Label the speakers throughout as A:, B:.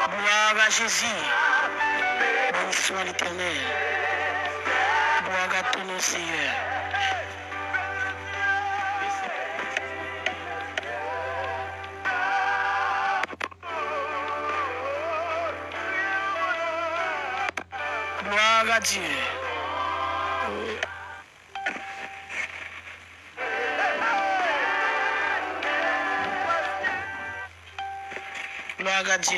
A: Gloire à Jésus. Béni soit l'Éternel. Gloire à ton nom, Seigneur. Gloire à Dieu. Gloire à Dieu.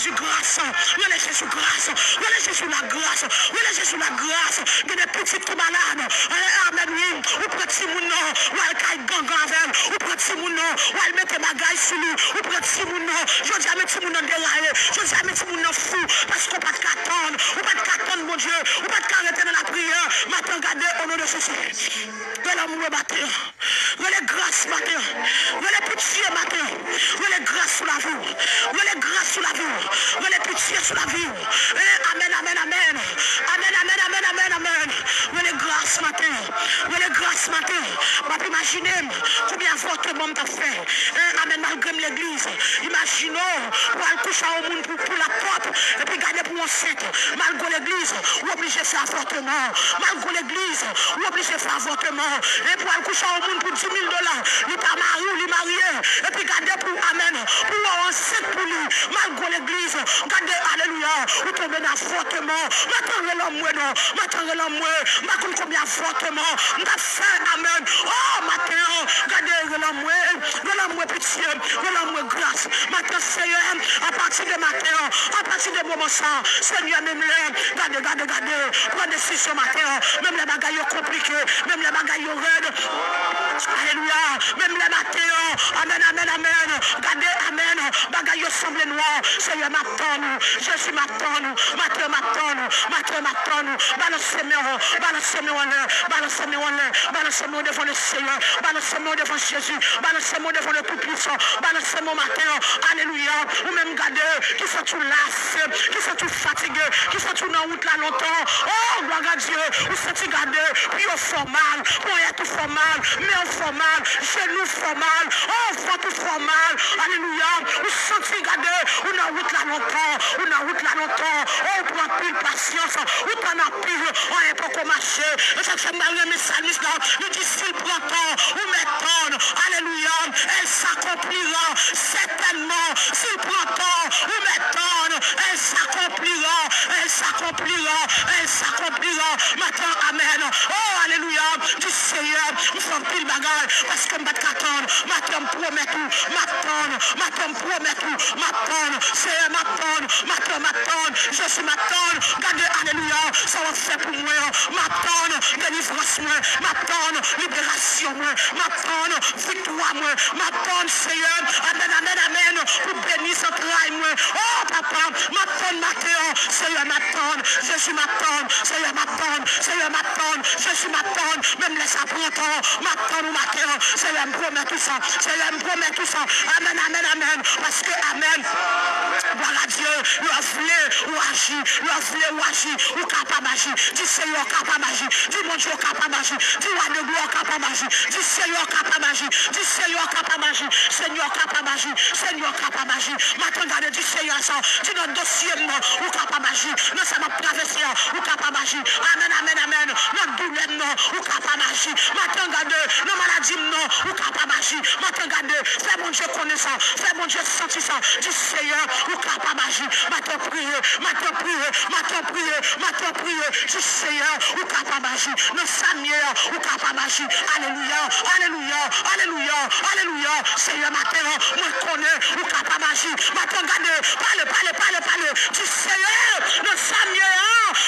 A: Jésus grâce. Relais Jésus grâce. Relais Jésus la grâce. Relais Jésus la grâce. Il y a des petits qui malades. Amen, oui. Ou près de Simouno. Ou elle caille gangan avec. Ou près de Simouno. Ou elle mette ma gaille sur lui. Ou près de Simouno. Je dis à mes Simouno déraillé. Je dis à mes Simouno fou. Parce qu'on ne peut pas attendre. On ne peut pas attendre, mon Dieu. On ne peut pas arrêter dans la prière. Maintenant, regardez au nom de Jésus. De l'amour matin. Relais grâce matin. Relais pitié matin. Relais grâce sur la vie. Relais grâce sur la vie. Relais pitié sur la vie. Amen, amen, amen. Amen, amen, amen, amen, amen. Relais grâce matin. Relais grâce matin. On peut imaginer combien d'avortements t'as fait. Amen, malgré l'église. Imaginons pour aller coucher au monde pour la porte. Et puis garder pour un centre. Malgré l'église, ou obligé de faire avortement. Malgré l'église, ou obligé de faire avortement. Et pour aller coucher au monde pour 10 000 $. Il pas marié ou il marié. Et puis garder pour amen. Pour un centre pour lui. Malgré l'église, garder alléluia. Ou tomber dans avortement. M'attendez l'homme, non. M'attendez l'homme, m'attendez combien d'avortements. M'a fait amen. Oh, matin, gardez l'homme, pitié. L'homme, grâce. Matin, Seigneur, à partir de matin, à partir de moment ça, Seigneur, même les, gardez, prends des décisions matin, même les bagailles compliquées, même les bagailles raides. Alléluia, même les matins, amen, amen, amen. Gardez, amen, bagailles semblent noirs. Seigneur, m'attends, Jésus m'attends, matin, balancez-moi devant le Seigneur, balancez-moi devant Jésus, balancez-moi devant le Tout-Puissant, balancez-moi matin, alléluia, ou même gardez, qui sont tout lassés, qui sont tout fatigués, qui sont tout dans la route là longtemps, oh, gloire à Dieu, ou sont-ils gardés, puis on fait mal, on tout fait mal, mais on fait mal, genoux fait mal, oh, voix tout fait mal, alléluia, ou sont-ils gardés, ou dans la route là longtemps, oh, pour un pile patience, ou t'en as pile, on est pas comme marcher, et ça fait mal, mes salmistes là, nous disent s'il prend temps, ou m'étonne, alléluia, elle s'accomplira, certainement, s'il prend temps, ou m'étonne, elle s'accomplira, maintenant, amen, oh, alléluia, du Seigneur, nous faisons pile bagage, parce que je ne vais pas attendre, maintenant, je promets tout, Seigneur, m'attendre, Jésus m'attendre, gardez, alléluia, ça va faire pour moi, m'attendre, délivrance, m'attendre, libération, m'attendre, victoire, m'attendre, Seigneur, amen, pour bénir ce travail, oh, papa, m'attendre, matin, Seigneur, m'attendre, Jésus m'attendre, Seigneur m'attendre, Jésus m'attendre, même laisse apprendre, m'attendre, matin, Seigneur, me promet tout ça, amen, parce que, amen, voilà Dieu, ou agir, ou capable d'agir, dis Seigneur capable d'agir, dis mon Dieu capable d'agir, dis roi de gloire capable d'agir, dis Seigneur capable d'agir, Seigneur capable d'agir, maintenant regardez, dis Seigneur ça, dis notre dossier, ou capable d'agir, nous sommes traversés, ou capable d'agir, amen, notre douleur, ou capable d'agir, maintenant regardez, nos maladies, ou capable d'agir, maintenant regardez, fais mon Dieu connaître ça, fais mon Dieu sentir ça, dis Seigneur, ou capable d'agir, maintenant prier, dis Seigneur, ou capable d'agir, nos familles, ou capable d'agir, alléluia, Seigneur, maintenant, moi connais, ou capable d'agir, maintenant regardez, parlez, dis Seigneur, nos familles,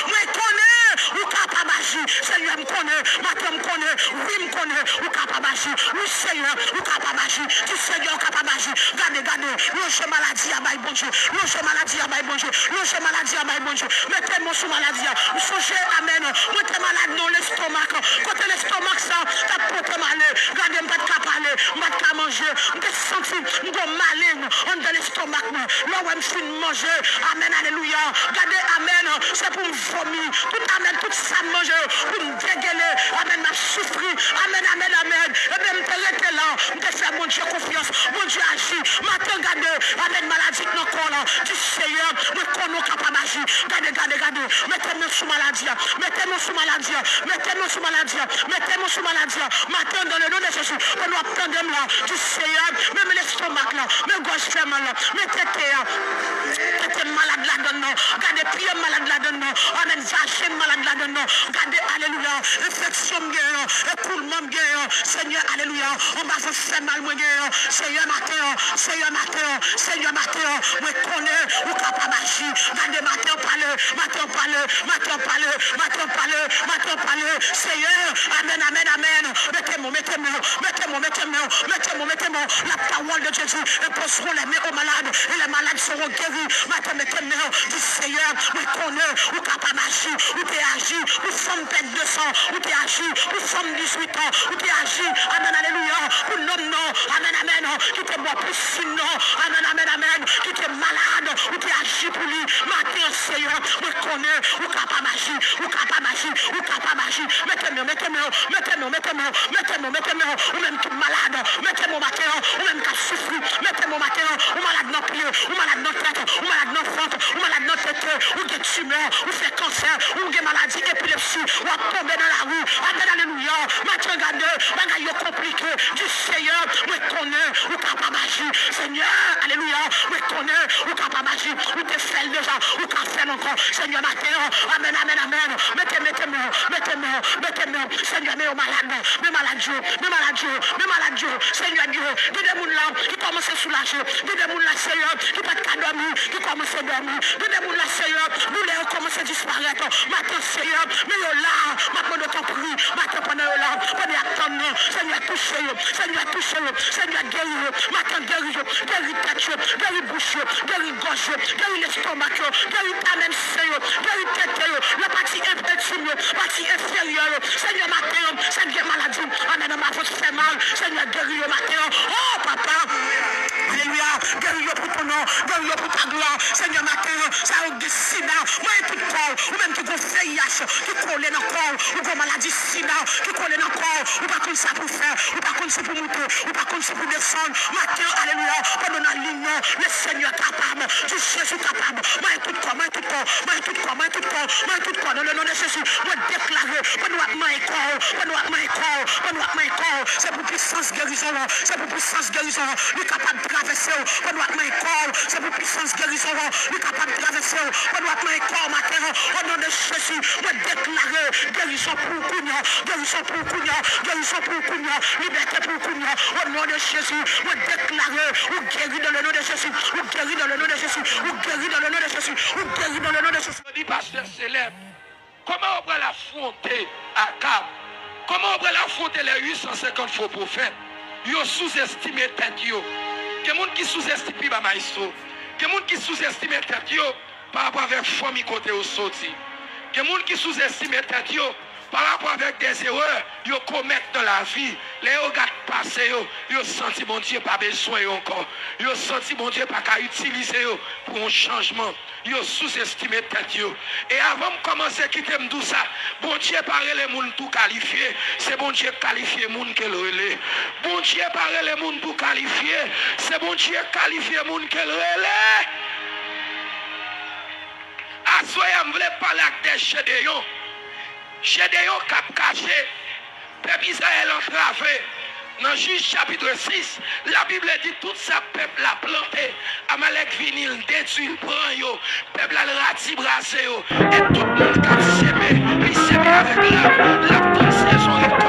A: moi connais, ou capable d'agir, Seigneur, me connaît, maintenant me connaît, oui, me connaît, ou capable d'agir, oui, Seigneur, ou capable d'agir, dis Seigneur, capable d'agir, regardez, loge maladie à bail bon Dieu, loge maladie à bail bon Dieu, mettez-moi sous maladie, vous songez, amen, moi t'es malade dans l'estomac, côté l'estomac ça, t'as porté malade, regardez, m'pas de parler, m'pas de manger, m'pas senti, m'pas malade, on dans l'estomac, là où je suis manger, amen, alléluia, regardez, amen, c'est pour me vomir, tout ça manger, pour me dégueuler, amen, m'a souffrir, amen, et bien m'arrêter là, m'te faire mon Dieu confiance, mon Dieu agit, m'attends, regardez, amen, maladie dans le corps là, du Seigneur, me connais capable d'agir, regardez, mettez-moi sous maladie, m'attends dans le nom de Jésus, on doit prendre là, du Seigneur, même l'estomac là, même gauche fait mal là, mettez malade là-dedans, regardez, pied malade là-dedans, amen, vagin malade là-dedans, regardez, alléluia, infection guerre, écoulement guerre, Seigneur, alléluia, on va vous faire mal, moi guerre, Seigneur matin, moi connais, ou capable Jésus. Gardez matin parle. Seigneur, amen. Mettez-moi. La parole de Jésus. Et poseront les mains aux malades. Et les malades seront guéris. Mettez mains du Seigneur. Nous connaissons, ou capable d'agir, ou t'es agi, ou sommes tête de sang, ou t'es agi, ou sommes 18 ans, ou t'es agi. Amen, alléluia. Ou non. Amen. Qui te boit plus sinon. Amen. Qui te malade, ou t'es agi pour lui. Matin, Seigneur, nous connaissons, ou capable d'agir, ou mettez-moi, ou même qui malade, mettez-moi matin, ou même qui souffre, mettez-moi matin, ou malade dans pied, ou malade dans tête, ou malade dans ventre, ou malade dans tête, ou des tumeurs, ou fait cancer, ou des maladies, épilepsie, ou à tomber dans la rue, amen, alléluia, matin, regardez, bagaille compliqué, du Seigneur, nous connaissons, ou capable d'agir, Seigneur, alléluia, nous connaissons, ou capable d'agir, ou te fait déjà, ou qu'a fait encore, Seigneur, matin, amen, mettez-moi, Seigneur, mes malades, Seigneur Dieu, des gens là qui commencent à soulager, des gens là, Seigneur, qui pas de dormir, qui commencent à dormir, des gens là, Seigneur, douleur commence à disparaître, matin, Seigneur, mais là, maintenant de ton prix, matin, pendant là, pendant attendre, Seigneur, touchez-le, Seigneur, guéris-le, matin, guéris-le, guéris tête, guéris bouche, guéris gorge, guéris l'estomac, guéris ta même Seigneur, guéris tête, la partie intime, la partie inférieure, Seigneur, matin, Seigneur, maladie, amen, ma voix fait mal, Seigneur, guéris le matin, oh papa, alléluia, guéris pour ton nom, guéris pour ta gloire, Seigneur, matin, ça a des sida, moi et tout corps, ou même qui ont VIH, qui colle dans le corps, ou qui maladie sida, qui colle dans le corps, ou pas comme ça pour faire, ou pas comme ça pour monter, ou pas comme ça pour descendre, matin, alléluia, pendant la ligne, le Seigneur capable, du Jésus capable, moi et tout corps, dans le nom de Jésus, moi déclarer, c'est pour puissance guérison, nous capable de traverser, c'est pour puissance guérison, nous capable de traverser, matin, au nom de Jésus, moi déclarer, guérison pour Kounia, liberté pour Kounia, au nom de Jésus, moi déclarer, ou guérir dans le nom de Jésus,
B: dit pasteur célèbre, comment on va l'affronter à Cap? Comment on va l'affronter les 850 faux prophètes? Ils ont sous-estimé tête. Il y a des gens qui sous-estiment les maïsos. Il y a des gens qui sous-estiment tête par rapport avec la famille côté au sorti. Il y a des gens qui sous-estiment tête par rapport avec des erreurs qu'ils commettent dans la vie. Les regards passés, ils ont senti mon Dieu pas besoin encore. Ils ont senti mon Dieu pas qu'à utiliser pour un changement. Ils ont sous-estimé tête. Et avant de commencer à quitter tout ça, bon Dieu parle les gens tout qualifiés. C'est bon Dieu qualifié les gens qui le relais. Bon Dieu parle les gens tout qualifiés. C'est bon Dieu qualifié les gens qui le relais. À ce moment-là, je voulais parler avec des Gédéons. Gédéon cap caché, peuple Israël entravé. Dans Juge chapitre 6, la Bible dit tout ça peuple a planté. Amalek vinil détruit le prend yo. Peuple a ratibrasé yo. Et tout le monde a semé. Il semé avec la bonne saison.